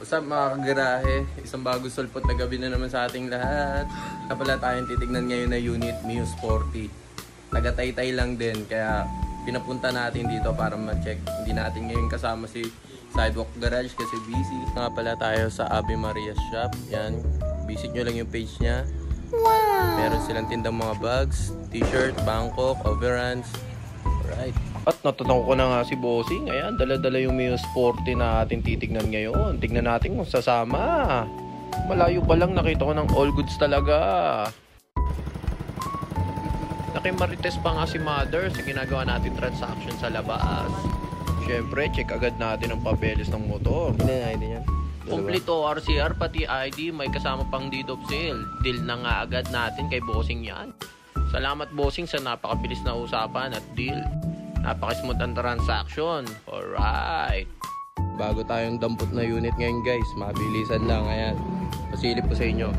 What's up mga kagarahe? Isang bagong sulpot na gabi na naman sa ating lahat. Kapala tayong titignan ngayon na unit Mio Sporty. Taga-Taytay lang din, kaya pinapunta natin dito para ma-check. Hindi natin ngayon kasama si Sidewalk Garage kasi busy. Nga pala tayo sa Ave Maria Shop. Yan, visit nyo lang yung page niya. Wow! Meron silang tindang mga bags, t-shirt, Bangkok, overruns. Alright. At natatang ko na nga si Bossing. Ayan, dala-dala yung Mio Sporty na ating titignan ngayon. Tignan natin kung sasama. Malayo pa lang nakita ko ng all goods talaga. Nakimarites pa nga si Mother sa ginagawa natin transaction sa labas. Siyempre, check agad natin ang papeles ng motor. Hindi na ID niyan. Complete ORCR, pati ID, may kasama pang deed of sale. Deal na nga agad natin kay Bossing yan. Salamat Bossing sa napakabilis na usapan at deal. Napaka-smooth ang transaction. Alright. Bago tayong dampot na unit ngayon guys, mabilisan lang. Ayan, pasilip ko sa inyo.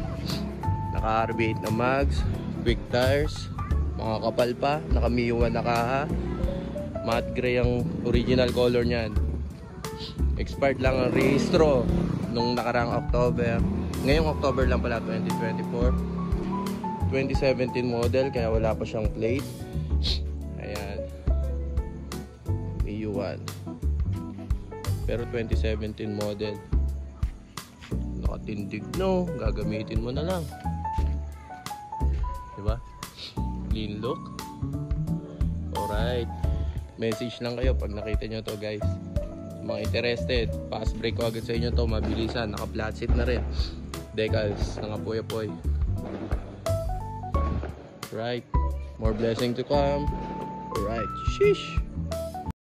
Naka-RB8 na mags, quick tires, mga kapal pa, naka-Mio 1 na kaha. Matte gray ang original color niyan. Expired lang ang rehistro nung nakaraang October. Ngayong October lang pala 2024. 2017 model kaya wala pa siyang plate. Ayan, Mio 1 pero 2017 model. Nakatindig no, gagamitin mo na lang, diba? Clean look. Alright, message lang kayo pag nakita nyo to guys. Mga interested, fast break ko agad sa inyo to, mabilisan. Naka flat seat na rin, decals, nakapoy-apoy. Right, more blessing to come. Alright, sheesh.